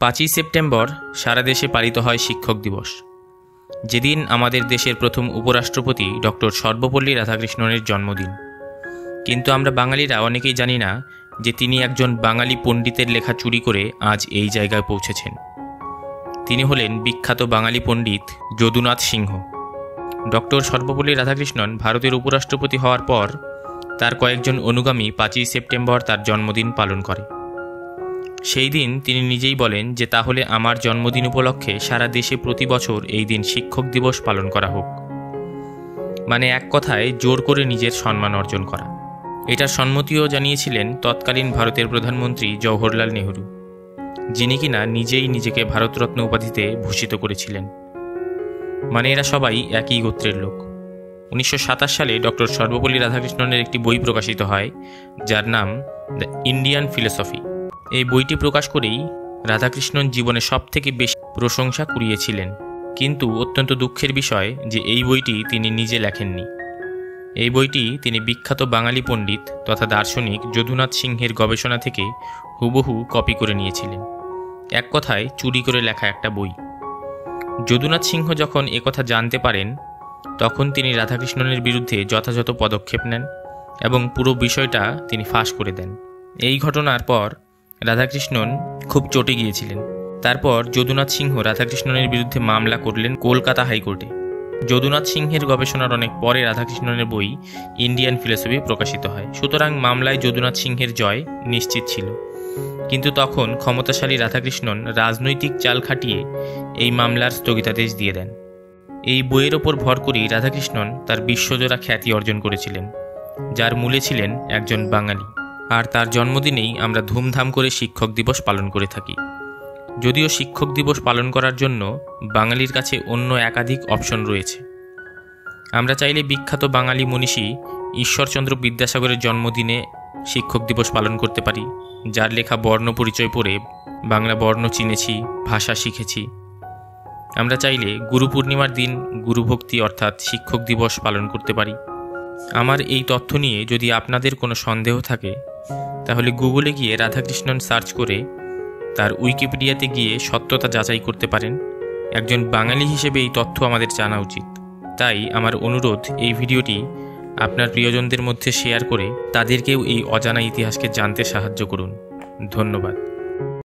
5ই September সারা দেশে পালিত হয় শিক্ষক দিবস, যেদিন আমাদের দেশের প্রথম উপরাষ্ট্রপতি ডক্টর সর্বপল্লী রাধাকৃষ্ণনের জন্মদিন। কিন্তু আমরা বাঙালিরা অনেকেই জানি না যে তিনি একজন বাঙালি পণ্ডিতের লেখা চুরি করে আজ এই জায়গায় পৌঁছেছেন। তিনি হলেন বিখ্যাত বাঙালি পণ্ডিত যদুনাথ সিংহ। ডক্টর সর্বপল্লী রাধাকৃষ্ণন ভারতের উপরাষ্ট্রপতি হওয়ার পর তার কয়েকজন অনুগামী 5ই সেপ্টেম্বর তার জন্মদিন পালন করে। সেই দিন তিনি নিজেই বলেন যে তাহলে আমার জন্মদিন উপলক্ষে সারা দেশে প্রতি বছর এই দিন শিক্ষক দিবস পালন করা হোক। মানে এক কথায় জোর করে নিজের সম্মান অর্জন করা। এটার সম্মতিও জানিয়েছিলেন তৎকালীন ভারতের প্রধানমন্ত্রী জওহরলাল নেহরু, যিনি কিনা নিজেই নিজেকে ভারতরত্ন উপাধিতে ভূষিত করেছিলেন। মানে এরা সবাই একই গোত্রের লোক। 1927 সালে ডক্টর সর্বপল্লী রাধাকৃষ্ণনের একটি বই প্রকাশিত হয়, যার নাম দ্য ইন্ডিয়ান ফিলসফি। এই বইটি প্রকাশ করেই রাধাকৃষ্ণন জীবনে সবথেকে বেশি প্রশংসা কুড়িয়েছিলেন। কিন্তু অত্যন্ত দুঃখের বিষয় যে এই বইটি তিনি নিজে লেখেননি। এই বইটি তিনি বিখ্যাত বাঙালি পণ্ডিত তথা দার্শনিক যদুনাথ সিংহের গবেষণা থেকে হুবহু কপি করে নিয়েছিলেন। এক কথায় চুরি করে লেখা একটা বই। যদুনাথ সিংহ যখন একথা জানতে পারেন, তখন তিনি রাধাকৃষ্ণনের বিরুদ্ধে যথাযথ পদক্ষেপ নেন এবং পুরো বিষয়টা তিনি ফাঁস করে দেন। এই ঘটনার পর রাধাকৃষ্ণন খুব চটে গিয়েছিলেন। তারপর যদুনাথ সিংহ রাধাকৃষ্ণনের বিরুদ্ধে মামলা করলেন কলকাতা হাইকোর্টে। যদুনাথ সিংহের গবেষণার অনেক পরে রাধাকৃষ্ণনের বই ইন্ডিয়ান ফিলসফি প্রকাশিত হয়। সুতরাং মামলায় যদুনাথ সিংহের জয় নিশ্চিত ছিল। কিন্তু তখন ক্ষমতাশালী রাধাকৃষ্ণন রাজনৈতিক চাল খাটিয়ে এই মামলার স্থগিতাদেশ দিয়ে দেন। এই বইয়ের ওপর ভর করেই রাধাকৃষ্ণন তার বিশ্বজোড়া খ্যাতি অর্জন করেছিলেন, যার মূলে ছিলেন একজন বাঙালি। আর তার জন্মদিনেই আমরা ধুমধাম করে শিক্ষক দিবস পালন করে থাকি। যদিও শিক্ষক দিবস পালন করার জন্য বাঙালির কাছে অন্য একাধিক অপশন রয়েছে। আমরা চাইলে বিখ্যাত বাঙালি মনীষী ঈশ্বরচন্দ্র বিদ্যাসাগরের জন্মদিনে শিক্ষক দিবস পালন করতে পারি, যার লেখা বর্ণ পরিচয় পড়ে বাংলা বর্ণ চিনেছি, ভাষা শিখেছি। আমরা চাইলে গুরু পূর্ণিমার দিন গুরুভক্তি অর্থাৎ শিক্ষক দিবস পালন করতে পারি। আমার এই তথ্য নিয়ে যদি আপনাদের কোনো সন্দেহ থাকে, তাহলে গুগলে গিয়ে রাধাকৃষ্ণন সার্চ করে তার উইকিপিডিয়াতে গিয়ে সত্যতা যাচাই করতে পারেন। একজন বাঙালি হিসেবে এই তথ্য আমাদের জানা উচিত। তাই আমার অনুরোধ, এই ভিডিওটি আপনার প্রিয়জনদের মধ্যে শেয়ার করে তাদেরকেও এই অজানা ইতিহাসকে জানতে সাহায্য করুন। ধন্যবাদ।